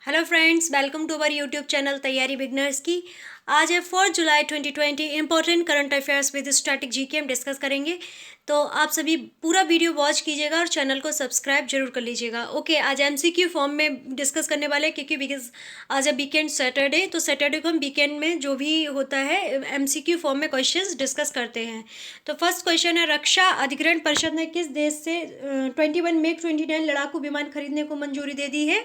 Hello friends, welcome to our YouTube channel Taiyari beginners की। आज है 4 जुलाई 2020। Important current affairs with static GK हम डिस्कस करेंगे। तो आप सभी पूरा वीडियो वॉच कीजिएगा और चैनल को सब्सक्राइब जरूर कर लीजिएगा। ओके, आज एमसीक्यू फॉर्म में डिस्कस करने वाले हैं क्योंकि बिकॉज आज है वीकेंड सैटरडे, तो सैटरडे को हम वीकेंड में जो भी होता है एमसीक्यू फॉर्म में क्वेश्चंस डिस्कस करते हैं। तो फर्स्ट क्वेश्चन है, रक्षा अधिग्रहण परिषद ने किस देश से 21 मिग 29 लड़ाकू विमान खरीदने को मंजूरी दे दी है?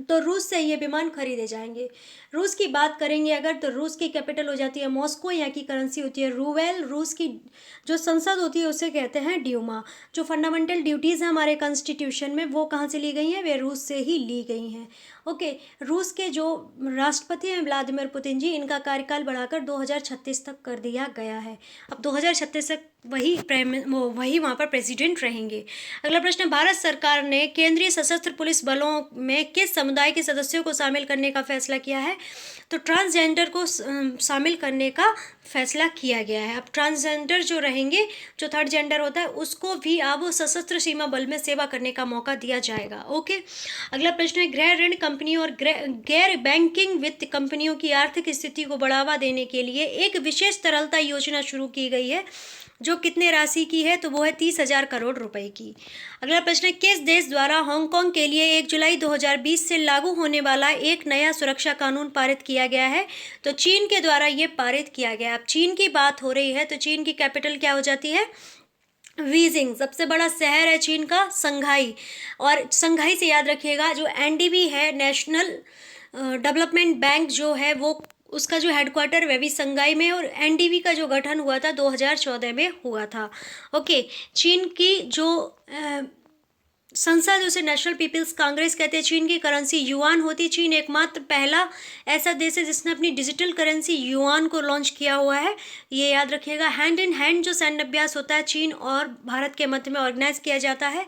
तो रूस से ये विमान खरीदे जाएंगे। रूस की बात करेंगे अगर, तो रूस की कैपिटल हो जाती है मॉस्को, यहाँ की करेंसी होती है रूबेल। रूस की जो संसद होती है उसे कहते हैं ड्यूमा। जो फंडामेंटल ड्यूटीज़ हैं हमारे कॉन्स्टिट्यूशन में, वो कहाँ से ली गई हैं? वे रूस से ही ली गई हैं। ओके, रूस के जो राष्ट्रपति हैं व्लादिमीर पुतिन जी, इनका कार्यकाल बढ़ाकर 2036 तक कर दिया गया है। अब 2036 तक वही वहाँ पर प्रेसिडेंट रहेंगे। अगला प्रश्न, भारत सरकार ने केंद्रीय सशस्त्र पुलिस बलों में किस समुदाय के सदस्यों को शामिल करने का फैसला किया है? तो ट्रांसजेंडर को शामिल करने का फैसला किया गया है। अब ट्रांसजेंडर जो रहेंगे, जो थर्ड जेंडर होता है, उसको भी अब सशस्त्र सीमा बल में सेवा करने का मौका दिया जाएगा। ओके, अगला प्रश्न है, गृह ऋण कंपनियों और गैर बैंकिंग वित्त कंपनियों की आर्थिक स्थिति को बढ़ावा देने के लिए एक विशेष तरलता योजना शुरू की गई है, जो कितने राशि की है? तो वो है 30,000 करोड़ रुपए की। अगला प्रश्न है, किस देश द्वारा हांगकांग के लिए 1 जुलाई 2020 से लागू होने वाला एक नया सुरक्षा कानून पारित किया गया है? तो चीन के द्वारा ये पारित किया गया। अब चीन की बात हो रही है तो चीन की कैपिटल क्या हो जाती है? बीजिंग। सबसे बड़ा शहर है चीन का संघाई, और संघाई से याद रखिएगा जो एनडीबी है, नेशनल डेवलपमेंट बैंक जो है, वो उसका जो हेडक्वार्टर वह भी संघाई में, और एनडीबी का जो गठन हुआ था 2014 में हुआ था। ओके, चीन की जो संसद, उसे नेशनल पीपल्स कांग्रेस कहते हैं। चीन की करेंसी युआन होती है। चीन एकमात्र पहला ऐसा देश है जिसने अपनी डिजिटल करेंसी युआन को लॉन्च किया हुआ है, ये याद रखिएगा। हैंड इन हैंड जो सैन्य अभ्यास होता है चीन और भारत के मध्य में ऑर्गेनाइज किया जाता है।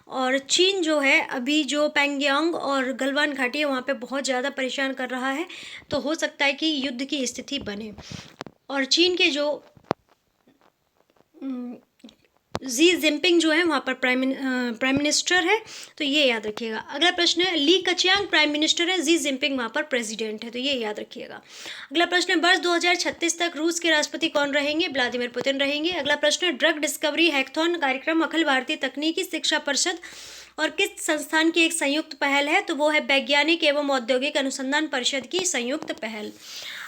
और चीन जो है अभी जो पैंगयांग और गलवान घाटी है वहाँ पे बहुत ज़्यादा परेशान कर रहा है, तो हो सकता है कि युद्ध की स्थिति बने। और चीन के जो जी जिनपिंग जो है वहाँ पर प्राइम मिनिस्टर है, तो ये याद रखिएगा। अगला प्रश्न है, ली कचियांग प्राइम मिनिस्टर है, जी जिनपिंग वहाँ पर प्रेसिडेंट है, तो ये याद रखिएगा। अगला प्रश्न है, वर्ष 2036 तक रूस के राष्ट्रपति कौन रहेंगे? व्लादिमीर पुतिन रहेंगे। अगला प्रश्न है, ड्रग डिस्कवरी हैकथॉन कार्यक्रम अखिल भारतीय तकनीकी शिक्षा परिषद और किस संस्थान की एक संयुक्त पहल है? तो वो है वैज्ञानिक एवं औद्योगिक अनुसंधान परिषद की संयुक्त पहल।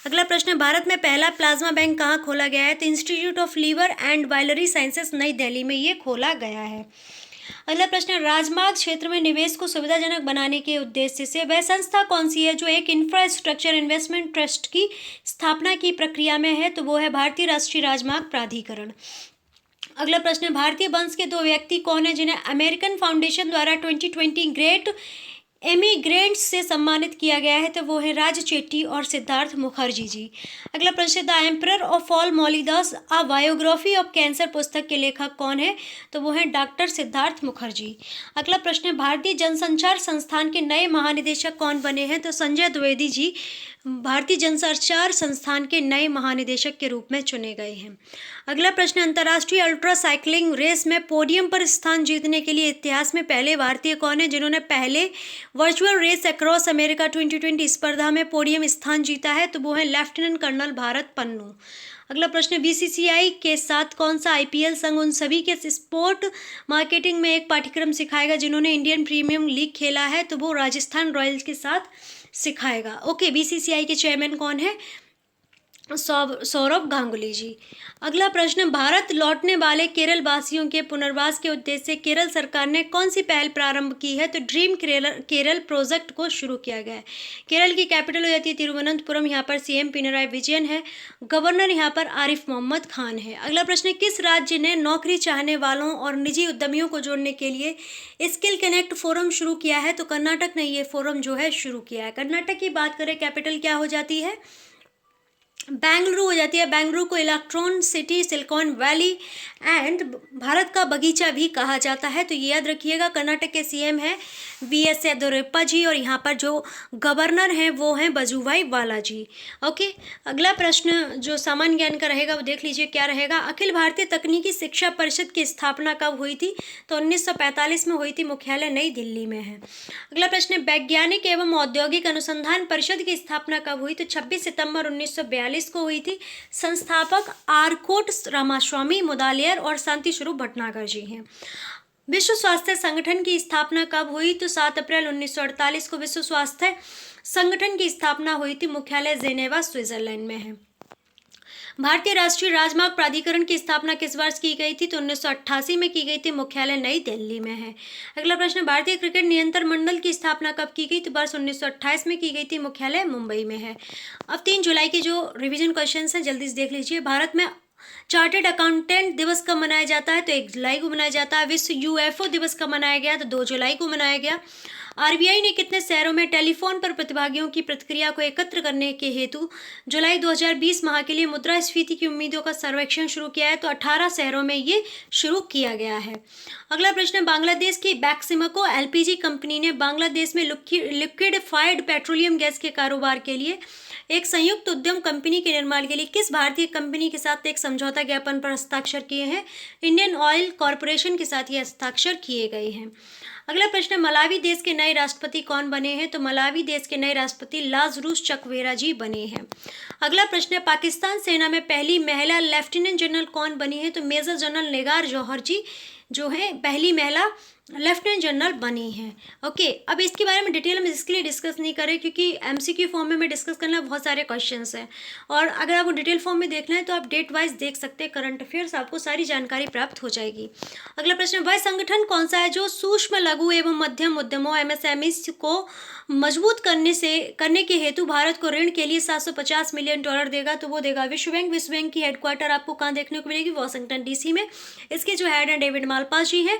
अगला प्रश्न है, भारत में पहला प्लाज्मा बैंक कहाँ खोला गया है? तो institute of liver and biliary sciences Nai Delhi में ये खोला गया है। अगला प्रश्न है, राजमार्ग क्षेत्र में निवेश को सुविधाजनक बनाने के उद्देश्य से वह संस्था कौन सी है जो एक इंफ्रास्ट्रक्चर इन्वेस्टमेंट ट्रस्ट की स्थापना की प्रक्रिया में है? तो वो है भारतीय राष्ट्रीय राजमार्ग प्राधिकरण। अगला प्रश्न है, भारतीय वंश के दो व्यक्ति कौन है जिन्हें अमेरिकन फाउंडेशन द्वारा 2020 ग्रेट एमिग्रेंट्स से सम्मानित किया गया है? तो वो है राज चेट्टी और सिद्धार्थ मुखर्जी जी। अगला प्रश्न, the emperor of all maladies a biography of cancer पुस्तक के लेखक कौन है? तो वो है डॉक्टर सिद्धार्थ मुखर्जी। अगला प्रश्न है, भारतीय जनसंचार संस्थान के नए महानिदेशक कौन बने हैं? तो संजय द्विवेदी जी भारतीय जनसंचार संस्थान के नए महानिदेशक के रूप में चुने गए हैं। अगला प्रश्न, अंतर्राष्ट्रीय अल्ट्रा साइकिलिंग रेस में पोडियम पर स्थान जीतने के लिए इतिहास में पहले भारतीय कौन है जिन्होंने पहले वर्चुअल रेस अक्रॉस अमेरिका 2020 स्पर्धा में पोडियम स्थान जीता है? तो वो है लेफ्टिनेंट कर्नल भारत पन्नू। अगला प्रश्न, बीसीसीआई के साथ कौन सा आईपीएल संघ उन सभी के स्पोर्ट मार्केटिंग में एक पाठ्यक्रम सिखाएगा जिन्होंने इंडियन प्रीमियम लीग खेला है? तो वो राजस्थान रॉयल्स के साथ सिखाएगा। ओके, बीसीसीआई के चेयरमैन कौन है? सौरभ गांगुली जी। अगला प्रश्न, भारत लौटने वाले केरल वासियों के पुनर्वास के उद्देश्य से केरल सरकार ने कौन सी पहल प्रारंभ की है? तो ड्रीम केरल प्रोजेक्ट को शुरू किया गया है। केरल की कैपिटल हो जाती है तिरुवनंतपुरम, यहाँ पर सीएम पिनराई विजयन है, गवर्नर यहाँ पर आरिफ मोहम्मद खान है। अगला प्रश्न, किस राज्य ने नौकरी चाहने वालों और निजी उद्यमियों को जोड़ने के लिए स्किल कनेक्ट फोरम शुरू किया है? तो कर्नाटक ने ये फोरम जो है शुरू किया है। कर्नाटक की बात करें, कैपिटल क्या हो जाती है? बेंगलुरु हो जाती है। बेंगलुरु को electron city, silicon valley and Bharat का बगीचा भी कहा जाता है। तो ये याद रखिएगा। कर्नाटक के सीएम है वीएस येदियुरप्पा जी और यहाँ पर जो गवर्नर हैं वो हैं वजुभाई वाला जी। ओके, अगला प्रश्न जो सामान्य ज्ञान का रहेगा वो देख लीजिए क्या रहेगा। अखिल भारतीय तकनीकी शिक्षा परिषद की स्थापना कब हुई थी? तो 1945 में हुई थी। मुख्यालय नई दिल्ली में है। अगला प्रश्न, वैज्ञानिक एवं औद्योगिक अनुसंधान परिषद की स्थापना कब हुई? तो 26 सितंबर 1942 को हुई थी। संस्थापक आरकोट रामास्वामी मुदालियर और शांति स्वरूप भटनागर जी हैं। विश्व स्वास्थ्य संगठन की स्थापना कब हुई? तो 7 अप्रैल 1948 को विश्व स्वास्थ्य संगठन की स्थापना हुई थी। मुख्यालय जेनेवा स्विट्जरलैंड में है। भारतीय राष्ट्रीय राजमार्ग प्राधिकरण की स्थापना किस वर्ष की गई थी? तो 1988 में की गई थी। मुख्यालय नई दिल्ली में है। अगला प्रश्न, भारतीय क्रिकेट नियंत्रण मंडल की स्थापना कब की गई? तो वर्ष 1928 में की गई थी। मुख्यालय मुंबई में है। अब 3 जुलाई के जो रिवीजन क्वेश्चन हैं जल्दी से देख लीजिए। भारत में चार्टेड अकाउंटेंट दिवस कब मनाया जाता है? तो 1 जुलाई को मनाया जाता है। विश्व यूएफओ दिवस कब मनाया गया? तो 2 जुलाई को मनाया गया। आरबीआई ने कितने शहरों में टेलीफोन पर प्रतिभागियों की प्रतिक्रिया को एकत्र करने के हेतु जुलाई 2020 माह के लिए मुद्रास्फीति की उम्मीदों का सर्वेक्षण शुरू किया है? तो 18 शहरों में ये शुरू किया गया है। अगला प्रश्न, बांग्लादेश की बैक्सिमको एलपीजी कंपनी ने बांग्लादेश में लिक्विडिफाइड पेट्रोलियम गैस के कारोबार के लिए एक संयुक्त उद्यम कंपनी के निर्माण के लिए किस भारतीय कंपनी के साथ एक समझौता ज्ञापन पर हस्ताक्षर किए हैं? इंडियन ऑयल कॉरपोरेशन के साथ ये हस्ताक्षर किए गए हैं। अगला प्रश्न, मलावी देश के नए राष्ट्रपति कौन बने हैं? तो मलावी देश के नए राष्ट्रपति लाजरूस चकवेरा जी बने हैं। अगला प्रश्न, पाकिस्तान सेना में पहली महिला लेफ्टिनेंट जनरल कौन बनी है? तो मेजर जनरल निगार जौहर जी जो है पहली महिला लेफ्टिनेंट जनरल बनी हैं। ओके, अब इसके बारे में डिटेल में इसके लिए डिस्कस नहीं करें क्योंकि एमसीक्यू फॉर्म में डिस्कस करना बहुत सारे क्वेश्चंस हैं और अगर आपको डिटेल फॉर्म में देखना है तो आप डेट वाइज देख सकते हैं। करंट अफेयर्स आपको सारी जानकारी प्राप्त हो जाएगी। अगला प्रश्न, वह संगठन कौन सा है जो सूक्ष्म लघु एवं मध्यम उद्यमों एमएसएमई को मजबूत करने के हेतु भारत को ऋण के लिए $750 मिलियन देगा? तो वो देगा विश्व बैंक। विश्व बैंक की हेडक्वार्टर आपको कहाँ देखने को मिलेगी? वॉशिंगटन डीसी में। इसके जो हेड हैं डेविड मालपास जी हैं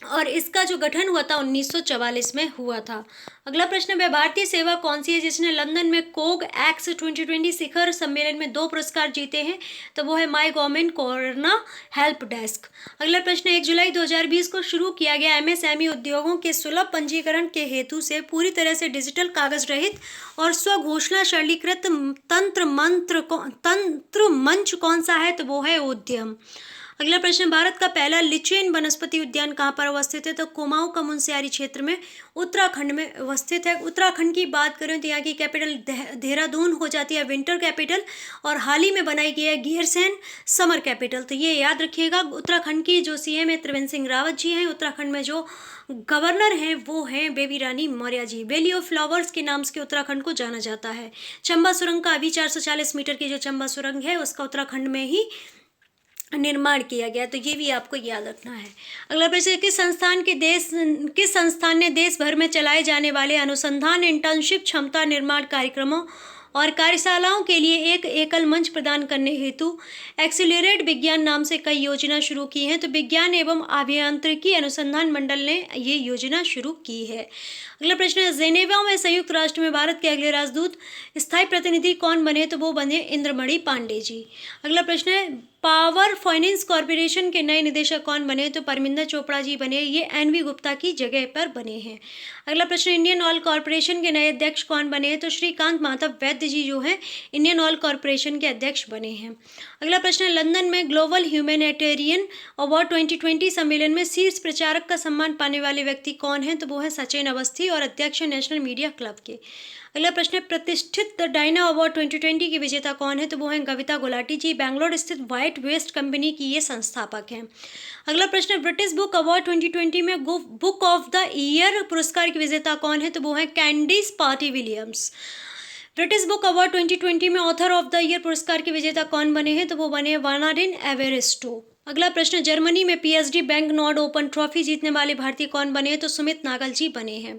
और इसका जो गठन हुआ था 1944 में हुआ था। अगला प्रश्न, वह भारतीय सेवा कौन सी है जिसने लंदन में कोग एक्स 2020 शिखर सम्मेलन में 2 पुरस्कार जीते हैं? तो वो है my government corona help desk. अगला प्रश्न, 1 जुलाई 2020 को शुरू किया गया एमएसएमई उद्योगों के सुलभ पंजीकरण के हेतु से पूरी तरह से डिजिटल कागज रहित और स्वघोषणा सरलीकृत तंत्र मंच कौन सा है? तो वो है उद्यम। अगला प्रश्न, भारत का पहला लिचेन वनस्पति उद्यान कहाँ पर अवस्थित है? तो कुमाऊं का मुनस्यारी क्षेत्र में उत्तराखंड में अवस्थित है। उत्तराखंड की बात करें तो यहाँ की कैपिटल देहरादून हो जाती है विंटर कैपिटल और हाल ही में बनाई गई है गैरसैंण समर कैपिटल। तो ये याद रखिएगा। उत्तराखंड की जो सीएम है त्रिवेंद्र सिंह रावत जी हैं। उत्तराखंड में जो गवर्नर हैं वो हैं Baby Rani Maurya ji. Valley of Flowers के नाम से उत्तराखंड को जाना जाता है। चंबा सुरंग का अभी 440 मीटर की जो चंबा सुरंग है उसका उत्तराखंड में ही निर्माण किया गया। तो ये भी आपको याद रखना है। अगला प्रश्न, किस संस्थान ने देश भर में चलाए जाने वाले अनुसंधान इंटर्नशिप क्षमता निर्माण कार्यक्रमों और कार्यशालाओं के लिए एक एकल मंच प्रदान करने हेतु एक्सीलरेट विज्ञान नाम से कई योजना शुरू की हैं? तो विज्ञान एवं अभियांत्रिकी अनुसंधान मंडल ने ये योजना शुरू की है। अगला प्रश्न है, जेनेवा में संयुक्त राष्ट्र में भारत के अगले राजदूत स्थायी प्रतिनिधि कौन बने? तो वो बने इंद्रमणि पांडे जी। अगला प्रश्न है, पावर फाइनेंस कॉर्पोरेशन के नए निदेशक कौन बने? तो परमिंदर चोपड़ा जी बने। ये एनवी गुप्ता की जगह पर बने हैं। अगला प्रश्न, इंडियन ऑयल कॉर्पोरेशन के नए अध्यक्ष कौन बने? तो श्रीकांत माधव वैद्य जी जो हैं इंडियन ऑयल कॉर्पोरेशन के अध्यक्ष बने हैं। अगला प्रश्न, लंदन में ग्लोबल ह्यूमैनिटेरियन अवार्ड 2020 सम्मेलन में शीर्ष प्रचारक का सम्मान पाने वाले व्यक्ति कौन है? तो वो है सचिन अवस्थी और अध्यक्ष नेशनल मीडिया क्लब के। अगला प्रश्न, प्रतिष्ठित डायना अवार्ड 2020 की विजेता कौन है? तो वो हैं कविता गुलाटी जी। बैंगलोर स्थित व्हाइट वेस्ट कंपनी की ये संस्थापक हैं। अगला प्रश्न, ब्रिटिश बुक अवार्ड 2020 में बुक ऑफ द ईयर पुरस्कार की विजेता कौन है? तो वो हैं कैंडिस party Williams. British book award 2020 में ऑथर ऑफ द ईयर पुरस्कार के विजेता कौन बने हैं? तो वो बने वानाडिन एवेरेस्टो। अगला प्रश्न, जर्मनी में PSD bank Nord open trophy जीतने वाले भारतीय कौन बने हैं? तो सुमित नागल जी बने हैं।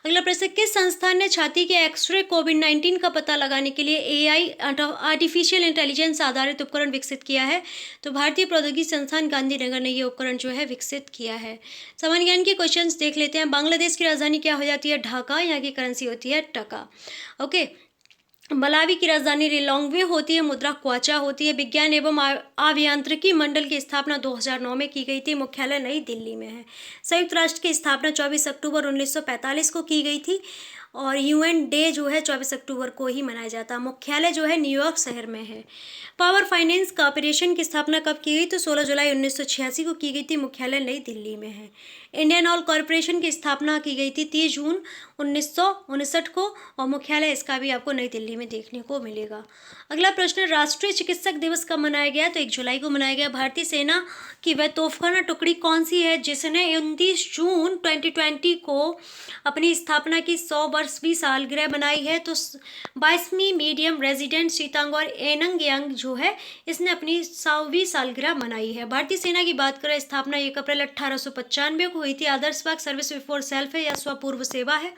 अगला प्रश्न, किस संस्थान ने छाती के एक्सरे कोविड-19 का पता लगाने के लिए एआई आर्टिफिशियल इंटेलिजेंस आधारित उपकरण विकसित किया है? तो भारतीय प्रौद्योगिकी संस्थान गांधीनगर ने ये उपकरण जो है विकसित किया है। सामान्य ज्ञान के क्वेश्चंस देख लेते हैं। बांग्लादेश की राजधानी क्या हो जाती है? ढाका। यहाँ की करेंसी होती है टका। ओके, मलावी की राजधानी लिलोंग्वे होती है। मुद्रा क्वाचा होती है। विज्ञान एवं अभियांत्रिकी मंडल की स्थापना 2009 में की गई थी। मुख्यालय नई दिल्ली में है। संयुक्त राष्ट्र की स्थापना 24 अक्टूबर 1945 को की गई थी और यूएन डे जो है 24 अक्टूबर को ही मनाया जाता है। मुख्यालय जो है न्यूयॉर्क शहर में है। पावर फाइनेंस कॉर्पोरेशन की स्थापना कब की गई? तो 16 जुलाई 1986 को की गई थी। मुख्यालय नई दिल्ली में है। इंडियन ऑयल कॉरपोरेशन की स्थापना की गई थी 30 जून 1959 को और मुख्यालय इसका भी आपको नई दिल्ली में देखने को मिलेगा। अगला प्रश्न, राष्ट्रीय चिकित्सक दिवस कब मनाया गया? तो 1 जुलाई को मनाया गया। भारतीय सेना की वह तोपखाना टुकड़ी कौन सी है जिसने 29 जून 2020 को अपनी स्थापना की 100वीं सालगिरह बनाई है? तो 22वीं मीडियम रेजिडेंट सीतांग और एनंग यांग जो है इसने अपनी 100वीं सालगिरह मनाई है। भारतीय सेना की बात करें, स्थापना 1 अप्रैल 1895 को हुई थी। आदर्श वाक्य सर्विस बिफोर सेल्फ है या स्वपूर्व सेवा है।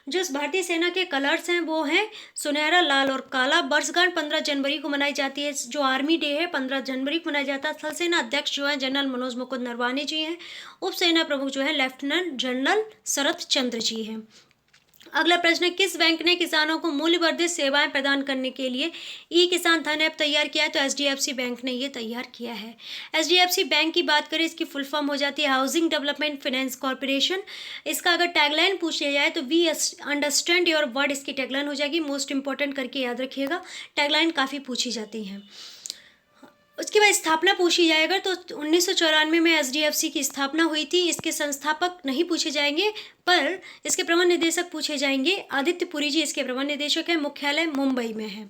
जो इस भारतीय सेना के कलर्स हैं वो हैं सुनहरा, लाल और काला। वर्षगांठ 15 जनवरी को मनाई जाती है। जो आर्मी डे है 15 जनवरी को मनाया जाता है। थल सेना अध्यक्ष जो है जनरल मनोज मुकुंद नरवाने जी हैं। उप सेना प्रमुख जो है लेफ्टिनेंट जनरल शरत चंद्र जी हैं। अगला प्रश्न, किस बैंक ने किसानों को मूल्यवर्धित सेवाएं प्रदान करने के लिए ई किसान धन ऐप तैयार किया है? तो एचडीएफसी बैंक ने ये तैयार किया है। एचडीएफसी बैंक की बात करें, इसकी फुल फॉर्म हो जाती है हाउसिंग डेवलपमेंट फाइनेंस कॉर्पोरेशन। इसका अगर टैगलाइन पूछा जाए तो वी अंडरस्टैंड योर वर्ड इसकी टैगलाइन हो जाएगी। मोस्ट इंपॉर्टेंट करके याद रखिएगा, टैगलाइन काफ़ी पूछी जाती हैं। उसके बाद स्थापना पूछी जाएगा तो 1994 में एचडीएफसी की स्थापना हुई थी। इसके संस्थापक नहीं पूछे जाएंगे पर इसके प्रबंध निदेशक पूछे जाएंगे। आदित्य पुरी जी इसके प्रबंध निदेशक हैं। मुख्यालय मुंबई में है।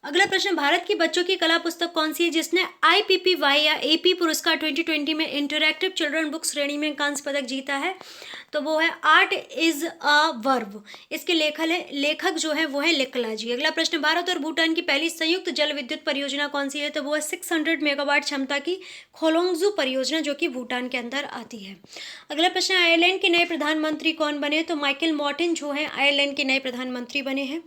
अगला प्रश्न, भारत की बच्चों की कला पुस्तक कौन सी है जिसने IPPY या AP पुरस्कार 2020 में इंटरैक्टिव चिल्ड्रन बुक श्रेणी में कांस्य पदक जीता है? तो वो है आर्ट इज अ वर्ब। इसके लेखक जो है वो है लिकला जी। अगला प्रश्न, भारत और भूटान की पहली संयुक्त जल विद्युत परियोजना कौन सी है? तो वो है 600 मेगावाट क्षमता की खोलोंगजू परियोजना जो कि भूटान के अंदर आती है। अगला प्रश्न, आयरलैंड के नए प्रधानमंत्री कौन बने? तो माइकल मॉर्टिन जो है आयरलैंड के नए प्रधानमंत्री बने हैं।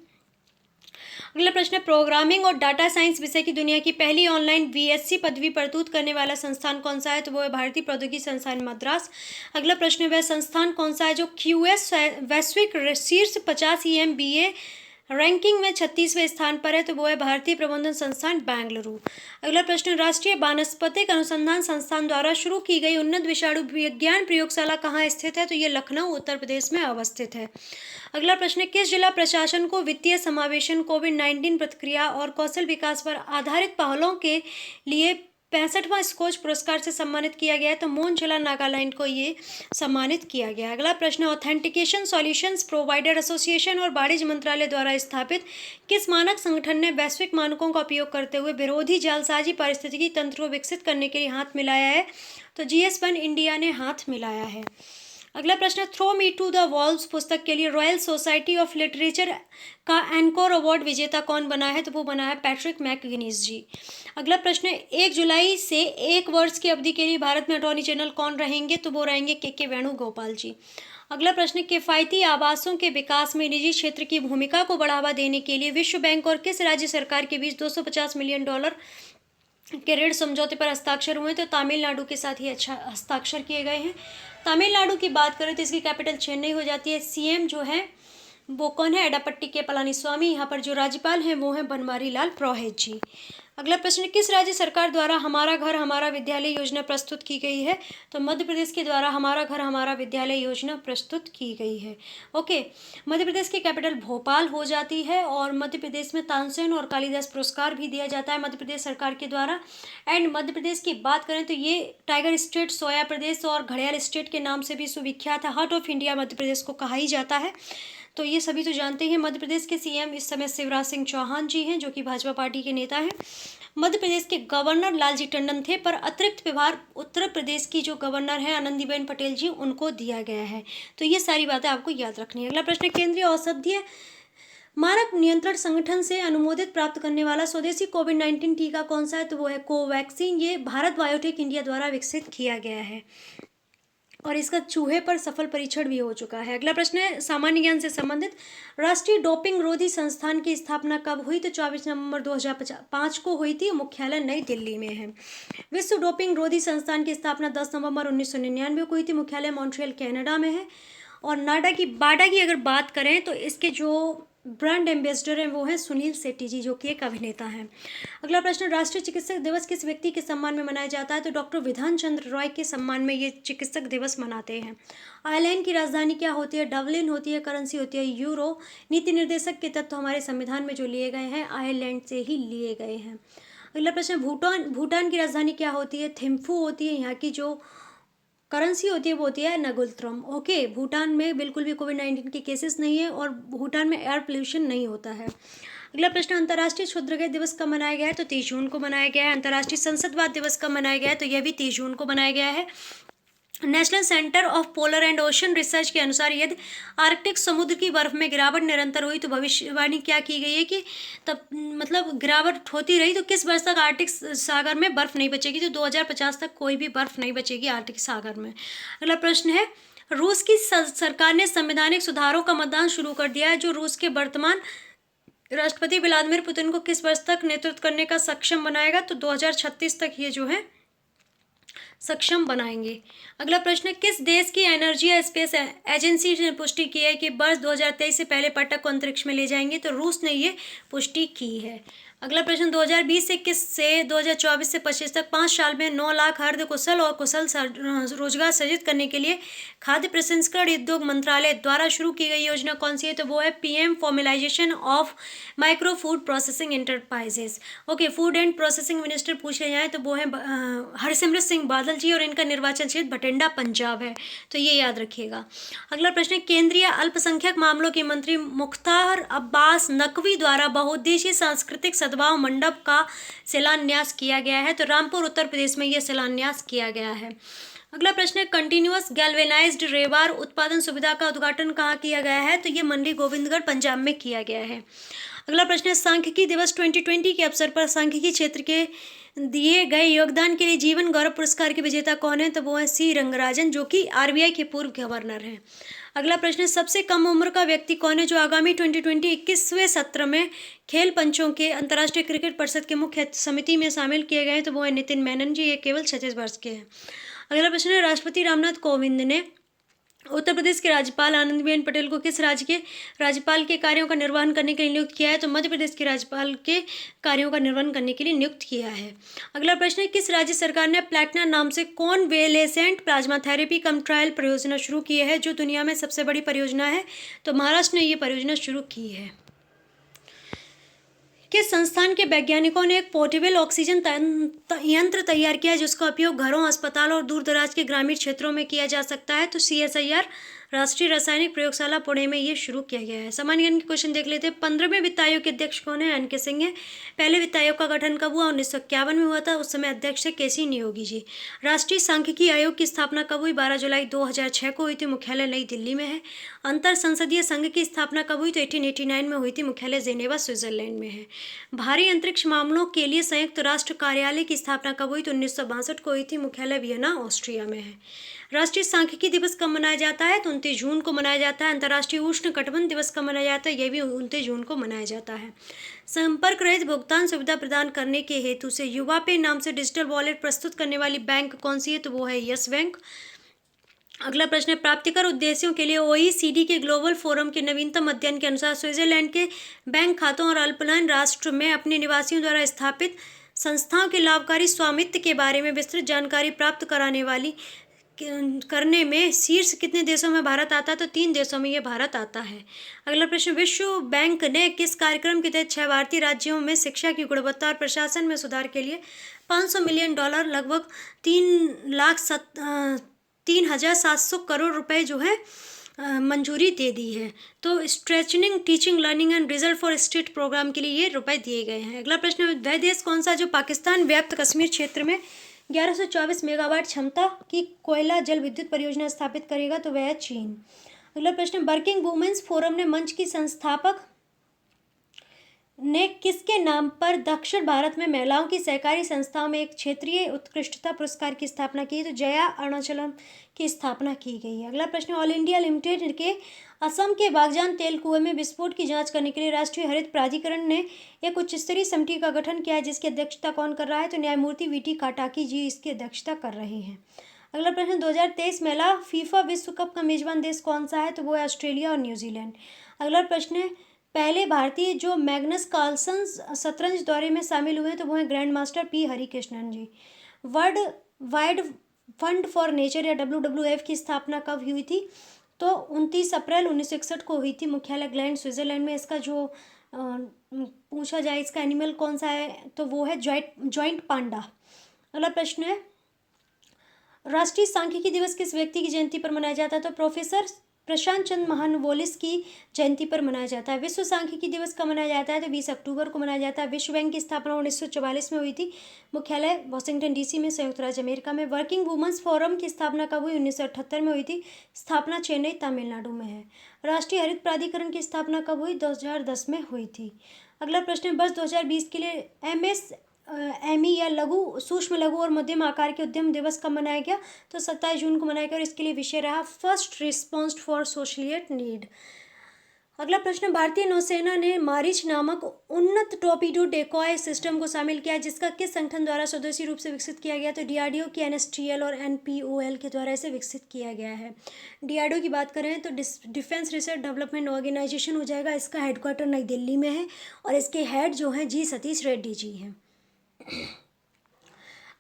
अगला प्रश्न है, प्रोग्रामिंग और डाटा साइंस विषय की दुनिया की पहली ऑनलाइन BSc पदवी प्रस्तुत करने वाला संस्थान कौन सा है? तो वो है भारतीय प्रौद्योगिकी संस्थान मद्रास। अगला प्रश्न है, वह संस्थान कौन सा है जो QS वैश्विक शीर्ष 50 EMBA रैंकिंग में 36वें स्थान पर है? तो वो है भारतीय प्रबंधन संस्थान बेंगलुरु। अगला प्रश्न, राष्ट्रीय वानस्पतिक अनुसंधान संस्थान द्वारा शुरू की गई उन्नत विषाणु विज्ञान प्रयोगशाला कहाँ स्थित है? तो ये लखनऊ उत्तर प्रदेश में अवस्थित है। अगला प्रश्न, किस जिला प्रशासन को वित्तीय समावेशन, कोविड-19 प्रतिक्रिया और कौशल विकास पर आधारित पहलों के लिए 65वां स्कोच पुरस्कार से सम्मानित किया गया है? तो मोन जिला नागालैंड को ये सम्मानित किया गया। अगला प्रश्न, ऑथेंटिकेशन सॉल्यूशंस प्रोवाइडर एसोसिएशन और वाणिज्य मंत्रालय द्वारा स्थापित किस मानक संगठन ने वैश्विक मानकों का उपयोग करते हुए विरोधी जालसाजी पारिस्थितिकी तंत्र को विकसित करने के लिए हाथ मिलाया है? तो GS1 इंडिया ने हाथ मिलाया है। अगला प्रश्न, Throw Me to the Wolves पुस्तक के लिए रॉयल सोसाइटी ऑफ लिटरेचर का एनकोर अवार्ड विजेता कौन बना है? तो वो बना है पैट्रिक मैकगिनीज जी। अगला प्रश्न, 1 जुलाई से 1 वर्ष की अवधि के लिए भारत में अटॉर्नी जनरल कौन रहेंगे? तो वो रहेंगे KK वेणुगोपाल जी। अगला प्रश्न, किफ़ायती आवासों के विकास में निजी क्षेत्र की भूमिका को बढ़ावा देने के लिए विश्व बैंक और किस राज्य सरकार के बीच $250 मिलियन के ऋण समझौते पर हस्ताक्षर हुए? तो तमिलनाडु के साथ ही हस्ताक्षर किए गए हैं। तमिलनाडु की बात करें तो इसकी कैपिटल चेन्नई हो जाती है। CM जो है वो कौन है? एडापट्टी के पलानीस्वामी। यहाँ पर जो राज्यपाल हैं वो हैं बनवारी लाल पुरोहित जी। अगला प्रश्न, किस राज्य सरकार द्वारा हमारा घर हमारा विद्यालय योजना प्रस्तुत की गई है? तो मध्य प्रदेश के द्वारा हमारा घर हमारा विद्यालय योजना प्रस्तुत की गई है। ओके, मध्य प्रदेश की कैपिटल भोपाल हो जाती है और मध्य प्रदेश में तानसेन और कालिदास पुरस्कार भी दिया जाता है मध्य प्रदेश सरकार के द्वारा। एंड मध्य प्रदेश की बात करें तो ये टाइगर स्टेट, सोया प्रदेश और घड़ियाल स्टेट के नाम से भी सुविख्यात है। Heart of India Madhya Pradesh को कहा ही जाता है। तो ये सभी तो जानते हैं। मध्य प्रदेश के CM इस समय शिवराज सिंह चौहान जी हैं जो कि भाजपा पार्टी के नेता हैं। मध्य प्रदेश के गवर्नर लालजी टंडन थे पर अतिरिक्त विभाग उत्तर प्रदेश की जो गवर्नर हैं आनंदीबेन पटेल जी उनको दिया गया है। तो ये सारी बातें आपको याद रखनी है। अगला प्रश्न, केंद्रीय औषधीय मानक नियंत्रण संगठन से अनुमोदित प्राप्त करने वाला स्वदेशी कोविड-19 टीका कौन सा है? तो वो है कोवैक्सीन। ये भारत बायोटेक इंडिया द्वारा विकसित किया गया है और इसका चूहे पर सफल परीक्षण भी हो चुका है। अगला प्रश्न है सामान्य ज्ञान से संबंधित, राष्ट्रीय डोपिंग रोधी संस्थान की स्थापना कब हुई? तो 24 नवंबर 2005 को हुई थी। मुख्यालय नई दिल्ली में है। विश्व डोपिंग रोधी संस्थान की स्थापना 10 नवंबर 1999 को हुई थी। मुख्यालय मॉन्ट्रियल कनाडा में है। और बाडा की अगर बात करें तो इसके जो ब्रांड एम्बेसडर हैं वो हैं सुनील शेट्टी जी, जो कि एक अभिनेता हैं। अगला प्रश्न, राष्ट्रीय चिकित्सक दिवस किस व्यक्ति के सम्मान में मनाया जाता है? तो डॉक्टर विधान चंद्र रॉय के सम्मान में ये चिकित्सक दिवस मनाते हैं। आयरलैंड की राजधानी क्या होती है? डबलिन होती है। करेंसी होती है यूरो। नीति निर्देशक के तत्व हमारे संविधान में जो लिए गए हैं आयरलैंड से ही लिए गए हैं। अगला प्रश्न, भूटान की राजधानी क्या होती है? थिम्फू होती है। यहाँ की जो करेंसी होती है वो होती है नगुल्त्रम। ओके, भूटान में बिल्कुल भी कोविड-19 के केसेस नहीं है और भूटान में एयर पोल्यूशन नहीं होता है। अगला प्रश्न, अंतर्राष्ट्रीय क्षुद्रग्रह दिवस कब मनाया गया है? तो 30 जून को मनाया गया है। अंतर्राष्ट्रीय संसदवाद दिवस कब मनाया गया है? तो यह भी 30 जून को मनाया गया है। National centre of polar and ocean research के अनुसार यदि आर्कटिक समुद्र की बर्फ में गिरावट निरंतर हुई तो भविष्यवाणी क्या की गई है कि तब मतलब गिरावट होती रही तो किस वर्ष तक आर्कटिक सागर में बर्फ नहीं बचेगी? तो 2050 तक कोई भी बर्फ नहीं बचेगी आर्कटिक सागर में। अगला प्रश्न है, रूस की सरकार ने संवैधानिक सुधारों का मतदान शुरू कर दिया है, जो रूस के वर्तमान राष्ट्रपति व्लादिमीर पुतिन को किस वर्ष तक नेतृत्व करने का सक्षम बनाएगा? तो 2036 तक ये जो है सक्षम बनाएंगे। अगला प्रश्न है, किस देश की एनर्जी या स्पेस एजेंसी ने पुष्टि की है कि वर्ष 2023 से पहले पटक को अंतरिक्ष में ले जाएंगे? तो रूस ने ये पुष्टि की है। अगला प्रश्न, 2020 से 21 से 2024 से 25 तक 5 साल में 9 लाख अर्ध कुशल और कुशल रोजगार सृजित करने के लिए खाद्य प्रसंस्करण उद्योग मंत्रालय द्वारा शुरू की गई योजना कौन सी है? तो वो है PM formalisation of micro food processing enterprises. Okay, food and processing minister पूछ रहे हैं तो वो है हरसिमरत सिंह बादल जी, और इनका निर्वाचन क्षेत्र बठिंडा पंजाब है, तो ये याद रखिएगा। अगला प्रश्न, केंद्रीय अल्पसंख्यक मामलों के मंत्री मुख्तार अब्बास नकवी द्वारा बहुउद्देशीय सांस्कृतिक सद्भाव मंडप का शिलान्यास किया गया है। तो रामपुर उत्तर प्रदेश में यह शिलान्यास किया गया है। अगला प्रश्न है, कंटिन्यूअस गैल्वेनाइज्ड रेबार उत्पादन सुविधा का उद्घाटन कहाँ किया गया है? तो ये मंडी गोविंदगढ़ पंजाब में किया गया है। अगला प्रश्न है, सांख्यिकी दिवस 2020 के अवसर पर सांख्यिकी क्षेत्र के दिए गए योगदान के लिए जीवन गौरव पुरस्कार के विजेता कौन है? तो वो है सी रंगराजन, जो कि आरबीआई के पूर्व गवर्नर हैं। अगला प्रश्न, सबसे कम उम्र का व्यक्ति कौन है जो आगामी 2020-21वें सत्र में खेल पंचों के अंतर्राष्ट्रीय क्रिकेट परिषद के मुख्य समिति में शामिल किए गए हैं? तो वो है नितिन मेनन जी, ये केवल 36 वर्ष के हैं। अगला प्रश्न है, राष्ट्रपति रामनाथ कोविंद ने उत्तर प्रदेश के राज्यपाल आनंदीबेन पटेल को किस राज्य के राज्यपाल के कार्यों का निर्वहन करने के लिए नियुक्त किया है? तो मध्य प्रदेश के राज्यपाल के कार्यों का निर्वहन करने के लिए नियुक्त किया है। अगला प्रश्न है, किस राज्य सरकार ने प्लैटिना नाम से कॉन्वेलेसेंट प्लाज्मा थेरेपी कम ट्रायल परियोजना शुरू की है, जो दुनिया में सबसे बड़ी परियोजना है? तो महाराष्ट्र ने ये परियोजना शुरू की है। किस संस्थान के वैज्ञानिकों ने एक पोर्टेबल ऑक्सीजन यंत्र तैयार किया जिसका उपयोग घरों, अस्पतालों और दूर दराज के ग्रामीण क्षेत्रों में किया जा सकता है? तो CSIR राष्ट्रीय रासायनिक प्रयोगशाला पुणे में ये शुरू किया गया है। सामान्य ज्ञान के क्वेश्चन देख लेते हैं। 15वें वित्त आयोग के अध्यक्ष कौन है? NK सिंह है। पहले वित्त आयोग का गठन कब हुआ? 1951 में हुआ था। उस समय अध्यक्ष थे KC नियोगी जी। राष्ट्रीय सांख्यिकी आयोग की स्थापना कब हुई? 12 जुलाई 2006 को हुई थी। मुख्यालय नई दिल्ली में है। अंतर संसदीय संघ की स्थापना कब हुई? तो 1889 में हुई थी। मुख्यालय जेनेवा स्विट्जरलैंड में है। भारी अंतरिक्ष मामलों के लिए संयुक्त राष्ट्र कार्यालय की स्थापना कब हुई? तो 1962 को हुई थी। मुख्यालय वियना ऑस्ट्रिया में है। राष्ट्रीय सांख्यिकी दिवस कब मनाया जाता है? तो 29 जून को मनाया जाता है। अंतर्राष्ट्रीय उष्ण कटिबंध दिवस कब मनाया जाता है? यह भी 29 जून को मनाया जाता है। संपर्क रहित भुगतान सुविधा प्रदान करने के हेतु से युवा पे नाम से डिजिटल वॉलेट प्रस्तुत करने वाली बैंक कौन सी है? तो वो है यस बैंक। अगला प्रश्न है, प्राप्तिकर उद्देश्यों के लिए OECD के ग्लोबल फोरम के नवीनतम अध्ययन के अनुसार स्विट्जरलैंड के बैंक खातों और अल्पलाइन राष्ट्र में अपने निवासियों द्वारा स्थापित संस्थाओं के लाभकारी स्वामित्व के बारे में विस्तृत जानकारी प्राप्त करने में शीर्ष कितने देशों में भारत आता है? तो 3 देशों में ये भारत आता है। अगला प्रश्न, विश्व बैंक ने किस कार्यक्रम के तहत 6 भारतीय राज्यों में शिक्षा की गुणवत्ता और प्रशासन में सुधार के लिए $500 मिलियन लगभग 3,700 करोड़ रुपए जो है मंजूरी दे दी है? तो strengthening teaching learning and result for state programme के लिए ये रुपए दिए गए हैं। अगला प्रश्न, वह देश कौन सा जो पाकिस्तान व्याप्त कश्मीर क्षेत्र में 1124 मेगावाट क्षमता की कोयला जल विद्युत परियोजना स्थापित करेगा? तो वह है चीन। अगला प्रश्न, वर्किंग वुमेन्स फोरम ने मंच की संस्थापक ने किसके नाम पर दक्षिण भारत में महिलाओं की सहकारी संस्थाओं में एक क्षेत्रीय उत्कृष्टता पुरस्कार की स्थापना की? तो जया अरुणाचलम की स्थापना की गई है। अगला प्रश्न, ऑल इंडिया लिमिटेड के असम के बागजान तेल कुएं में विस्फोट की जांच करने के लिए राष्ट्रीय हरित प्राधिकरण ने एक उच्च स्तरीय समिति का गठन किया है, जिसकी अध्यक्षता कौन कर रहा है? तो न्यायमूर्ति VT काटाकी जी इसकी अध्यक्षता कर रहे हैं। अगला प्रश्न, 2023 महिला फीफा विश्व कप का मेजबान देश कौन सा है? तो वो है ऑस्ट्रेलिया और न्यूजीलैंड। अगला प्रश्न है, पहले भारतीय जो मैग्नस कार्लसन शतरंज दौरे में शामिल हुए तो वो हैं grand master P Harikrishnan ji. World Wide Fund for Nature या WWF की स्थापना कब हुई थी? तो 29 अप्रैल 1961 को हुई थी। मुख्यालय ग्लैंड स्विट्जरलैंड में। इसका जो पूछा जाए इसका एनिमल कौन सा है तो वो है जॉइंट पांडा। अगला प्रश्न है, राष्ट्रीय सांख्यिकी दिवस किस व्यक्ति की जयंती पर मनाया जाता है? तो प्रोफेसर प्रशांत चंद्र महानवोलिस की जयंती पर मनाया जाता है। विश्व सांख्यिकी दिवस कब मनाया जाता है? तो 20 अक्टूबर को मनाया जाता है। विश्व बैंक की स्थापना 1944 में हुई थी। मुख्यालय वॉशिंगटन DC में, संयुक्त राज्य अमेरिका में। वर्किंग वुमेन्स फोरम की स्थापना कब हुई? 1978 में हुई थी। स्थापना चेन्नई तमिलनाडु में है। राष्ट्रीय हरित प्राधिकरण की स्थापना कब हुई? 2010 में हुई थी। अगला प्रश्न है, वर्ष 2020 के लिए MSME या सूक्ष्म लघु और मध्यम आकार के उद्यम दिवस कब मनाया गया? तो 27 जून को मनाया गया और इसके लिए विषय रहा फर्स्ट रिस्पॉन्स फॉर सोशलिएट नीड। अगला प्रश्न, भारतीय नौसेना ने मारिच नामक उन्नत टॉर्पीडो डेकॉय सिस्टम को शामिल किया जिसका किस संगठन द्वारा स्वदेशी रूप से विकसित किया गया? तो DRDO की NSTL और NPOL के द्वारा इसे विकसित किया गया है। DRDO की बात करें तो डिफेंस रिसर्च डेवलपमेंट ऑर्गेनाइजेशन हो जाएगा। इसका हेडक्वार्टर नई दिल्ली में है और इसके हेड जो हैं G सतीश रेड्डी जी हैं।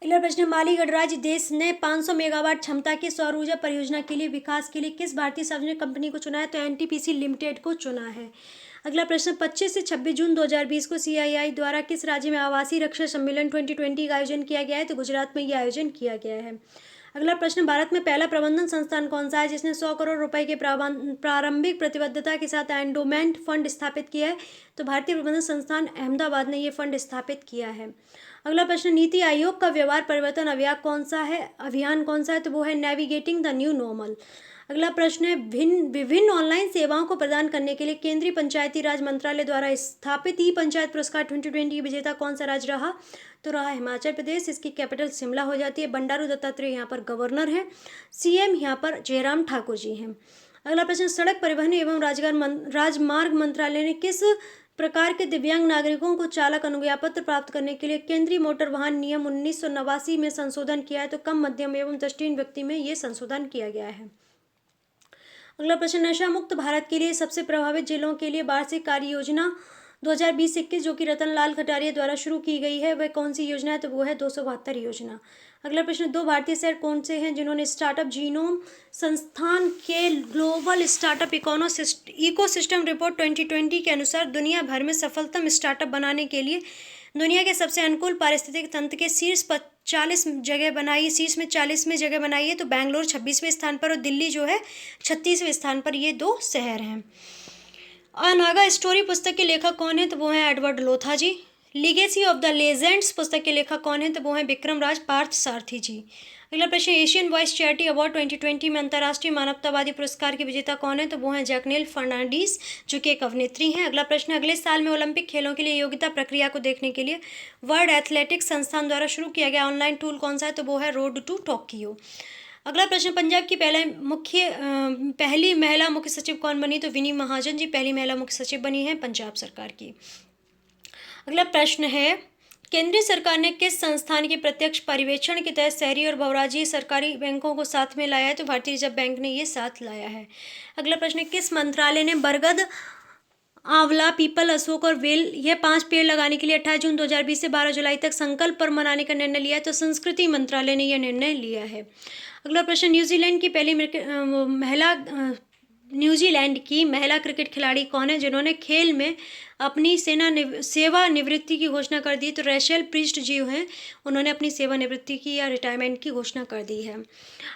अगला प्रश्न, माली गणराज्य देश ने 500 मेगावाट क्षमता की सौर ऊर्जा परियोजना के लिए विकास के लिए किस भारतीय सार्वजनिक कंपनी को चुना है? तो NTPC लिमिटेड को चुना है। अगला प्रश्न, 25 से 26 जून 2020 को CII द्वारा किस राज्य में आवासीय रक्षा सम्मेलन 2020 का आयोजन किया गया है? तो गुजरात में यह आयोजन किया गया है। अगला प्रश्न, भारत में पहला प्रबंधन संस्थान कौन सा है जिसने 100 करोड़ रुपए के प्रारंभिक प्रतिबद्धता के साथ एंडोमेंट फंड स्थापित किया है? तो भारतीय प्रबंधन संस्थान अहमदाबाद ने यह फंड स्थापित किया है। अगला प्रश्न, नीति आयोग का व्यवहार परिवर्तन अभियान कौन सा है? तो वो है नेविगेटिंग द न्यू नॉर्मल। अगला प्रश्न है, विभिन्न ऑनलाइन सेवाओं को प्रदान करने के लिए केंद्रीय पंचायती राज मंत्रालय द्वारा स्थापित पंचायत पुरस्कार 2020 विजेता कौन सा राज्य रहा? तो रहा हिमाचल प्रदेश। इसकी कैपिटल शिमला हो जाती है। बंडारू दत्तात्रेय यहाँ पर गवर्नर हैं। CM यहाँ पर जयराम ठाकुर जी हैं। अगला प्रश्न, सड़क परिवहन एवं राजमार्ग मंत्रालय ने किस प्रकार के दिव्यांग नागरिकों को चालक अनुज्ञा पत्र प्राप्त करने के लिए केंद्रीय मोटर वाहन नियम 1989 में संशोधन किया है? तो कम, मध्यम एवं दृष्टिहीन व्यक्ति में ये संशोधन किया गया है। अगला प्रश्न, नशा मुक्त भारत के लिए सबसे प्रभावित जिलों के लिए वार्षिक कार्य योजना 2020-21 जो कि रतन लाल कटारिया द्वारा शुरू की गई है वह कौन सी योजना है? तो वो है 272 योजना। अगला प्रश्न, 2 भारतीय शहर कौन से हैं जिन्होंने स्टार्टअप जीनोम संस्थान के ग्लोबल स्टार्टअप इकोसिस्टम रिपोर्ट 2020 के अनुसार दुनिया भर में सफलतम स्टार्टअप बनाने के लिए दुनिया के सबसे अनुकूल पारिस्थितिक तंत्र के शीर्ष में 40 जगह बनाई है? तो बेंगलोर 26वें स्थान पर और दिल्ली जो है 36वें स्थान पर। ये 2 शहर हैं। अ नागा स्टोरी पुस्तक के लेखक कौन है? तो वो हैं Edward Lotha ji. Legacy of the Legends पुस्तक के लेखक कौन है? तो वो हैं विक्रम राज पार्थ सारथी जी। अगला प्रश्न, एशियन वॉइस चैरिटी अवार्ड 2020 में अंतर्राष्ट्रीय मानवतावादी पुरस्कार के विजेता कौन है? तो वो हैं जैकनेल फर्नांडीज जो कि एक अभिनेत्री हैं। अगला प्रश्न, अगले साल में ओलंपिक खेलों के लिए योग्यता प्रक्रिया को देखने के लिए वर्ल्ड एथलेटिक्स संस्थान द्वारा शुरू किया गया ऑनलाइन टूल कौन सा है? तो वो है रोड टू टोक्यो। अगला प्रश्न, पंजाब की पहली महिला मुख्य सचिव कौन बनी? तो विनी महाजन जी पहली महिला मुख्य सचिव बनी है पंजाब सरकार की। अगला प्रश्न है, केंद्रीय सरकार ने किस संस्थान के प्रत्यक्ष पर्यवेक्षण के तहत शहरी और बहुराज्यीय सरकारी बैंकों को साथ में लाया है? तो भारतीय रिजर्व बैंक ने ये साथ लाया है। अगला प्रश्न, किस मंत्रालय ने बरगद, आंवला, पीपल, अशोक और बेल ये 5 पेड़ लगाने के लिए 28 जून 2020 से 12 जुलाई तक संकल्प पर मनाने का निर्णय लिया है? तो संस्कृति मंत्रालय ने यह निर्णय लिया है। अगला प्रश्न, न्यूजीलैंड की महिला क्रिकेट खिलाड़ी कौन है जिन्होंने खेल में अपनी सेवानिवृत्ति की घोषणा कर दी? तो रेचल प्रीस्ट जी हैं, उन्होंने अपनी सेवानिवृत्ति की या रिटायरमेंट की घोषणा कर दी है।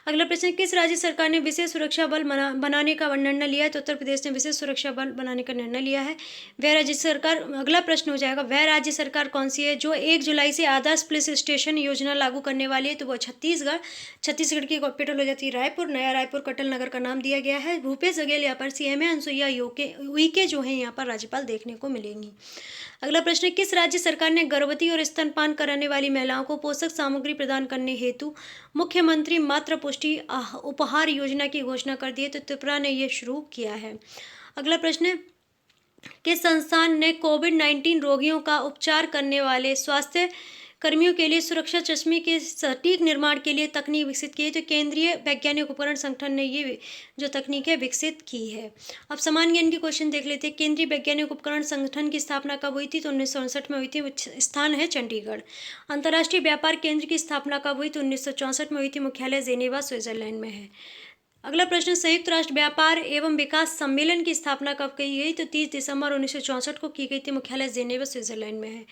अगला प्रश्न, किस राज्य सरकार ने विशेष सुरक्षा बल बनाने का निर्णय लिया है? तो उत्तर प्रदेश ने विशेष सुरक्षा बल बनाने का निर्णय लिया है। वह राज्य सरकार, अगला प्रश्न हो जाएगा, वह राज्य सरकार कौन सी है जो 1 जुलाई से आदर्श पुलिस स्टेशन योजना लागू करने वाली है? तो वो छत्तीसगढ़ की कैपिटल हो जाती है रायपुर। नया रायपुर कटल नगर का नाम दिया गया है। भूपेश बघेल यहाँ पर CM है। अनुसुईया उइके जो है यहाँ पर राज्यपाल देखने को मिलेंगी। अगला प्रश्न, किस राज्य सरकार ने गर्भवती और स्तनपान कराने वाली महिलाओं को पोषक सामग्री प्रदान करने हेतु मुख्यमंत्री मातृ पुष्टि उपहार योजना की घोषणा कर दी है? तो त्रिपुरा ने यह शुरू किया है। अगला प्रश्न, किस संस्थान ने कोविड-19 रोगियों का उपचार करने वाले स्वास्थ्य कर्मियों के लिए सुरक्षा चश्मे के सटीक निर्माण के लिए तकनीक विकसित की है। तो केंद्रीय वैज्ञानिक उपकरण संगठन ने ये जो तकनीक है विकसित की है। अब सामान्य ज्ञान के क्वेश्चन देख लेते हैं। केंद्रीय वैज्ञानिक उपकरण संगठन की स्थापना कब हुई थी? तो 1969 में हुई थी। स्थान है चंडीगढ़। अंतर्राष्ट्रीय व्यापार केंद्र की स्थापना कब हुई? तो 1964 में हुई थी। मुख्यालय जेनेवा स्विट्जरलैंड में है। अगला प्रश्न, संयुक्त राष्ट्र व्यापार एवं विकास सम्मेलन की स्थापना कब की गई? तो 30 दिसंबर 1964 को की गई थी। मुख्यालय जेनेवा स्विट्जरलैंड में है।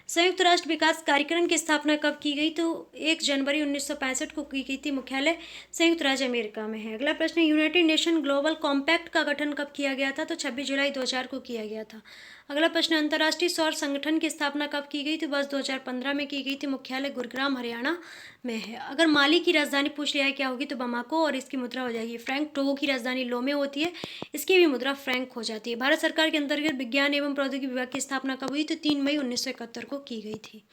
संयुक्त राष्ट्र विकास कार्यक्रम की स्थापना कब की गई? तो 1 जनवरी 1965 को की गई थी। मुख्यालय संयुक्त राज्य अमेरिका में है। अगला प्रश्न, यूनाइटेड नेशन ग्लोबल कॉम्पैक्ट का गठन कब किया गया था? तो 26 जुलाई 2000 को किया गया था। अगला प्रश्न, अंतर्राष्ट्रीय सौर संगठन की स्थापना कब की गई? तो वर्ष 2015 में की गई थी। मुख्यालय गुरुग्राम हरियाणा में है। अगर माली की राजधानी पूछ लिया है क्या होगी? तो बमाको, और इसकी मुद्रा हो जाएगी फ्रैंक। टोगो की राजधानी लोमे होती है, इसकी भी मुद्रा फ्रैंक हो जाती है। भारत सरकार के अंतर्गत विज्ञान एवं प्रौद्योगिकी विभाग की स्थापना कब हुई? तो 3 मई 1971 को की गई थी।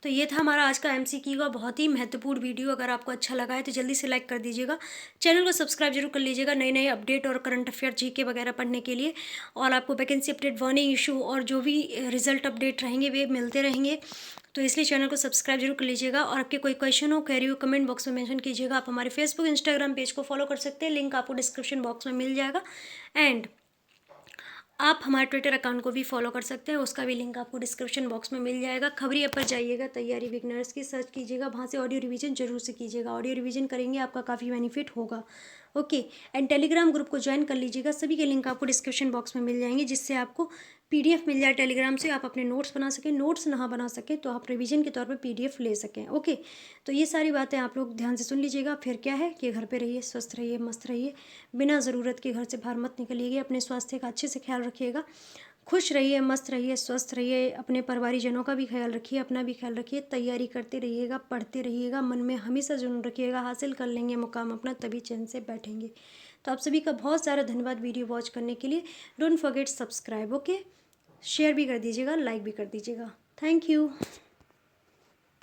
तो ये था हमारा आज का एमसीक्यू का बहुत ही महत्वपूर्ण वीडियो। अगर आपको अच्छा लगा है तो जल्दी से लाइक कर दीजिएगा, चैनल को सब्सक्राइब जरूर कर लीजिएगा नए नए अपडेट और करंट अफेयर जीके वगैरह पढ़ने के लिए। और आपको वैकेंसी अपडेट, वार्निंग इशू और जो भी रिजल्ट अपडेट रहेंगे वे मिलते रहेंगे। तो इसलिए चैनल को सब्सक्राइब जरूर कर लीजिएगा। और आपके कोई क्वेश्चन हो, क्वेरी हो, कमेंट बॉक्स में मेंशन कीजिएगा। आप हमारे फेसबुक, इंस्टाग्राम पेज को फॉलो कर सकते हैं, लिंक आपको डिस्क्रिप्शन बॉक्स में मिल जाएगा। एंड आप हमारे ट्विटर अकाउंट को भी फॉलो कर सकते हैं, उसका भी लिंक आपको डिस्क्रिप्शन बॉक्स में मिल जाएगा। खबरी ऐप पर जाइएगा, तैयारी बिगनर्स की सर्च कीजिएगा, वहाँ से ऑडियो रिवीजन जरूर से कीजिएगा। ऑडियो रिवीजन करेंगे आपका काफ़ी बेनिफिट होगा। ओके। एंड टेलीग्राम ग्रुप को ज्वाइन कर लीजिएगा, सभी के लिंक आपको डिस्क्रिप्शन बॉक्स में मिल जाएंगे, जिससे आपको पीडीएफ मिल जाए टेलीग्राम से। आप अपने नोट्स बना सकें, नोट्स ना बना सकें तो आप रिवीजन के तौर पर पीडीएफ ले सकें। ओके। तो ये सारी बातें आप लोग ध्यान से सुन लीजिएगा। फिर क्या है कि घर पे रहिए, स्वस्थ रहिए, मस्त रहिए, बिना ज़रूरत के घर से बाहर मत निकलिएगा। अपने स्वास्थ्य का अच्छे से ख्याल रखिएगा, खुश रहिए, मस्त रहिए, स्वस्थ रहिए। अपने परिवारीजनों का भी ख्याल रखिए, अपना भी ख्याल रखिए। तैयारी करते रहिएगा, पढ़ते रहिएगा, मन में हमेशा जुनून रखिएगा। हासिल कर लेंगे मुकाम अपना, तभी चैन से बैठेंगे। तो आप सभी का बहुत सारा धन्यवाद वीडियो वॉच करने के लिए। Don't forget subscribe. Okay, share भी कर दीजिएगा, लाइक भी कर दीजिएगा। Thank you.